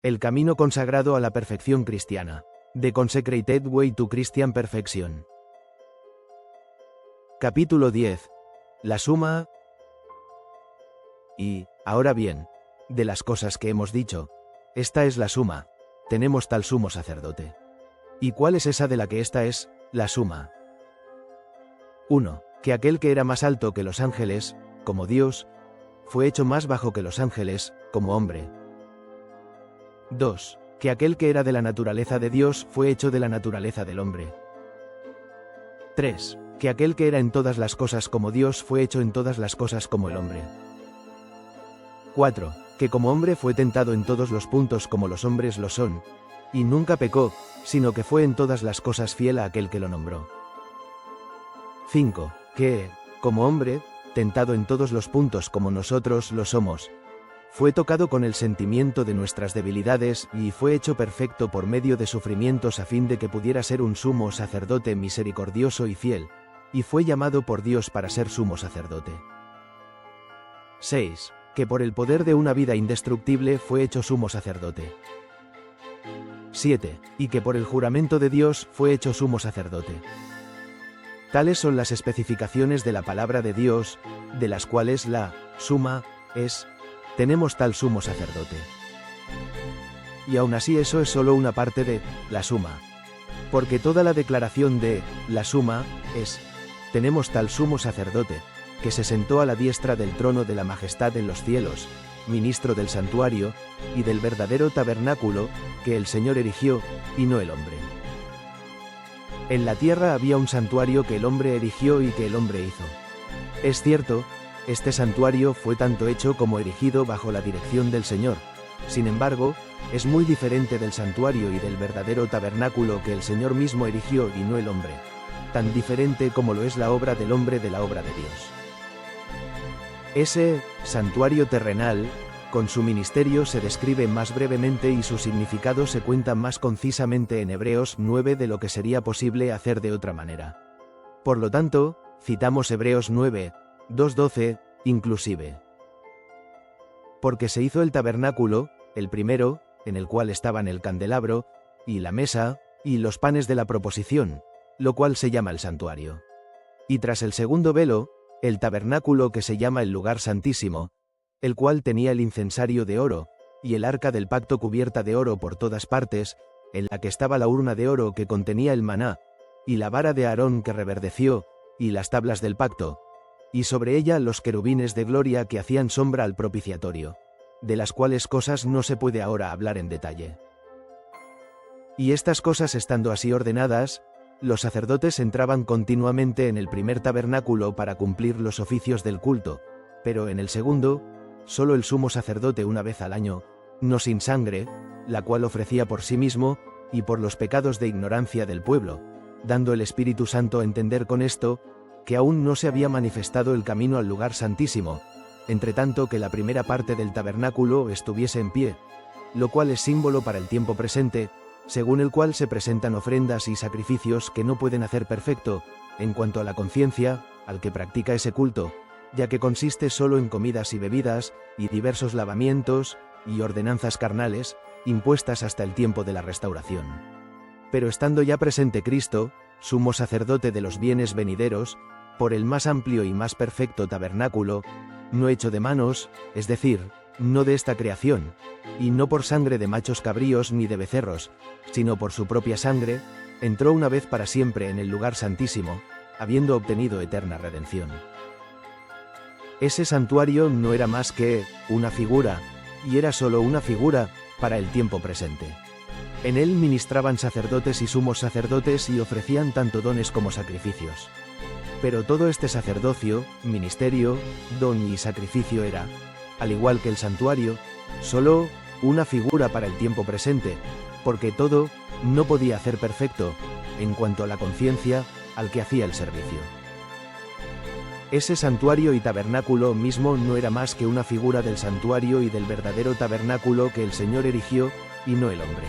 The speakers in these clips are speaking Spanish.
El camino consagrado a la perfección cristiana. The Consecrated Way to Christian Perfection. Capítulo 10. La suma. Y, ahora bien, de las cosas que hemos dicho, esta es la suma. Tenemos tal sumo sacerdote. ¿Y cuál es esa de la que esta es la suma? 1. Que aquel que era más alto que los ángeles, como Dios, fue hecho más bajo que los ángeles, como hombre. 2. Que aquel que era de la naturaleza de Dios fue hecho de la naturaleza del hombre. 3. Que aquel que era en todas las cosas como Dios fue hecho en todas las cosas como el hombre. 4. Que como hombre fue tentado en todos los puntos como los hombres lo son, y nunca pecó, sino que fue en todas las cosas fiel a aquel que lo nombró. 5. Que, como hombre, tentado en todos los puntos como nosotros lo somos, fue tocado con el sentimiento de nuestras debilidades y fue hecho perfecto por medio de sufrimientos a fin de que pudiera ser un sumo sacerdote misericordioso y fiel, y fue llamado por Dios para ser sumo sacerdote. 6. Que por el poder de una vida indestructible fue hecho sumo sacerdote. 7. Y que por el juramento de Dios fue hecho sumo sacerdote. Tales son las especificaciones de la palabra de Dios, de las cuales la suma es: tenemos tal sumo sacerdote. Y aún así eso es solo una parte de la suma. Porque toda la declaración de la suma es: tenemos tal sumo sacerdote, que se sentó a la diestra del trono de la majestad en los cielos, ministro del santuario, y del verdadero tabernáculo, que el Señor erigió, y no el hombre. En la tierra había un santuario que el hombre erigió y que el hombre hizo. Es cierto, este santuario fue tanto hecho como erigido bajo la dirección del Señor. Sin embargo, es muy diferente del santuario y del verdadero tabernáculo que el Señor mismo erigió y no el hombre. Tan diferente como lo es la obra del hombre de la obra de Dios. Ese santuario terrenal, con su ministerio se describe más brevemente y su significado se cuenta más concisamente en Hebreos 9 de lo que sería posible hacer de otra manera. Por lo tanto, citamos Hebreos 9, 2:12, inclusive. Porque se hizo el tabernáculo, el primero, en el cual estaban el candelabro, y la mesa, y los panes de la proposición, lo cual se llama el santuario. Y tras el segundo velo, el tabernáculo que se llama el lugar santísimo, el cual tenía el incensario de oro, y el arca del pacto cubierta de oro por todas partes, en la que estaba la urna de oro que contenía el maná, y la vara de Aarón que reverdeció, y las tablas del pacto, y sobre ella los querubines de gloria que hacían sombra al propiciatorio, de las cuales cosas no se puede ahora hablar en detalle. Y estas cosas estando así ordenadas, los sacerdotes entraban continuamente en el primer tabernáculo para cumplir los oficios del culto, pero en el segundo, solo el sumo sacerdote una vez al año, no sin sangre, la cual ofrecía por sí mismo, y por los pecados de ignorancia del pueblo, dando el Espíritu Santo a entender con esto, que aún no se había manifestado el camino al lugar santísimo, entre tanto que la primera parte del tabernáculo estuviese en pie, lo cual es símbolo para el tiempo presente, según el cual se presentan ofrendas y sacrificios que no pueden hacer perfecto, en cuanto a la conciencia, al que practica ese culto, ya que consiste solo en comidas y bebidas, y diversos lavamientos, y ordenanzas carnales, impuestas hasta el tiempo de la restauración. Pero estando ya presente Cristo, sumo sacerdote de los bienes venideros, por el más amplio y más perfecto tabernáculo, no hecho de manos, es decir, no de esta creación, y no por sangre de machos cabríos ni de becerros, sino por su propia sangre, entró una vez para siempre en el lugar santísimo, habiendo obtenido eterna redención. Ese santuario no era más que una figura, y era solo una figura, para el tiempo presente. En él ministraban sacerdotes y sumos sacerdotes y ofrecían tanto dones como sacrificios. Pero todo este sacerdocio, ministerio, don y sacrificio era, al igual que el santuario, solo una figura para el tiempo presente, porque todo no podía hacer perfecto, en cuanto a la conciencia, al que hacía el servicio. Ese santuario y tabernáculo mismo no era más que una figura del santuario y del verdadero tabernáculo que el Señor erigió, y no el hombre.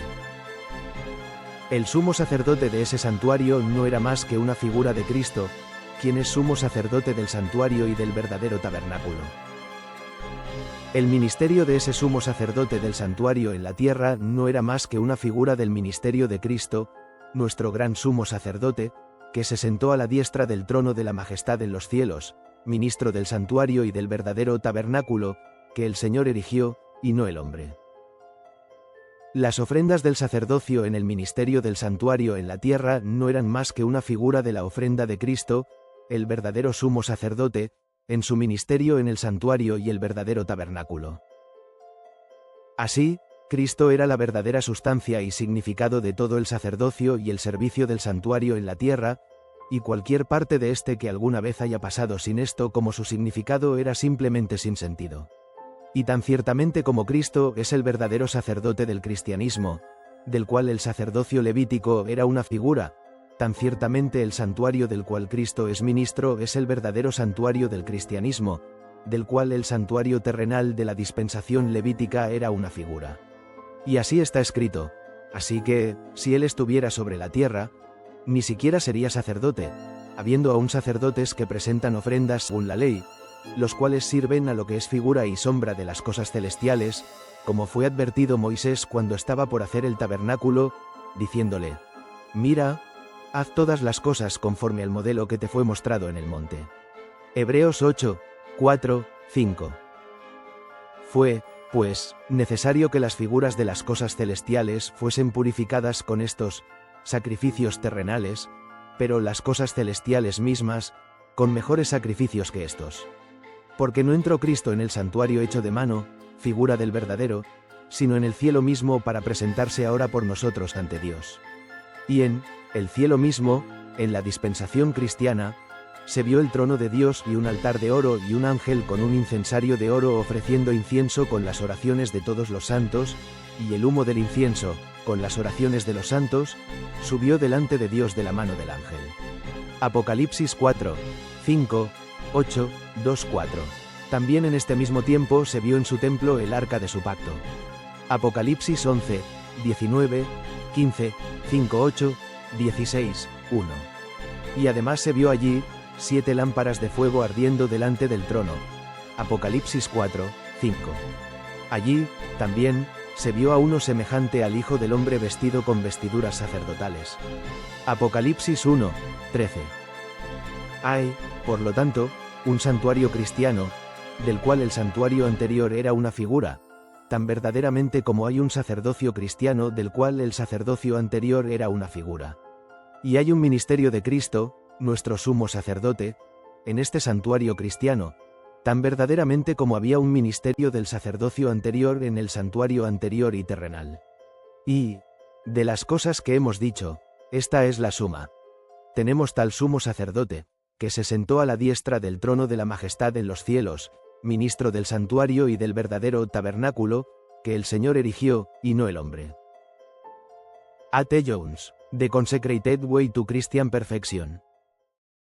El sumo sacerdote de ese santuario no era más que una figura de Cristo, quien es sumo sacerdote del santuario y del verdadero tabernáculo. El ministerio de ese sumo sacerdote del santuario en la tierra no era más que una figura del ministerio de Cristo, nuestro gran sumo sacerdote, que se sentó a la diestra del trono de la majestad en los cielos, ministro del santuario y del verdadero tabernáculo, que el Señor erigió, y no el hombre. Las ofrendas del sacerdocio en el ministerio del santuario en la tierra no eran más que una figura de la ofrenda de Cristo, el verdadero sumo sacerdote, en su ministerio en el santuario y el verdadero tabernáculo. Así, Cristo era la verdadera sustancia y significado de todo el sacerdocio y el servicio del santuario en la tierra, y cualquier parte de este que alguna vez haya pasado sin esto como su significado era simplemente sin sentido. Y tan ciertamente como Cristo es el verdadero sacerdote del cristianismo, del cual el sacerdocio levítico era una figura, tan ciertamente el santuario del cual Cristo es ministro es el verdadero santuario del cristianismo, del cual el santuario terrenal de la dispensación levítica era una figura. Y así está escrito, así que, si él estuviera sobre la tierra, ni siquiera sería sacerdote, habiendo aún sacerdotes que presentan ofrendas según la ley, los cuales sirven a lo que es figura y sombra de las cosas celestiales, como fue advertido Moisés cuando estaba por hacer el tabernáculo, diciéndole: «Mira, haz todas las cosas conforme al modelo que te fue mostrado en el monte». Hebreos 8, 4, 5. Fue, pues, necesario que las figuras de las cosas celestiales fuesen purificadas con estos sacrificios terrenales, pero las cosas celestiales mismas, con mejores sacrificios que estos. Porque no entró Cristo en el santuario hecho de mano, figura del verdadero, sino en el cielo mismo para presentarse ahora por nosotros ante Dios. Y en el cielo mismo, en la dispensación cristiana, se vio el trono de Dios y un altar de oro y un ángel con un incensario de oro ofreciendo incienso con las oraciones de todos los santos, y el humo del incienso, con las oraciones de los santos, subió delante de Dios de la mano del ángel. Apocalipsis 4, 5, 8, 2, 4. También en este mismo tiempo se vio en su templo el arca de su pacto. Apocalipsis 11, 19, 15, 5, 8, 16, 1. Y además se vio allí 7 lámparas de fuego ardiendo delante del trono. Apocalipsis 4, 5. Allí, también, se vio a uno semejante al Hijo del Hombre vestido con vestiduras sacerdotales. Apocalipsis 1, 13. Hay, por lo tanto, un santuario cristiano, del cual el santuario anterior era una figura, tan verdaderamente como hay un sacerdocio cristiano del cual el sacerdocio anterior era una figura. Y hay un ministerio de Cristo, nuestro sumo sacerdote, en este santuario cristiano, tan verdaderamente como había un ministerio del sacerdocio anterior en el santuario anterior y terrenal. Y, de las cosas que hemos dicho, esta es la suma. Tenemos tal sumo sacerdote, que se sentó a la diestra del trono de la majestad en los cielos, ministro del santuario y del verdadero tabernáculo, que el Señor erigió, y no el hombre. A. T. Jones, The Consecrated Way to Christian Perfection.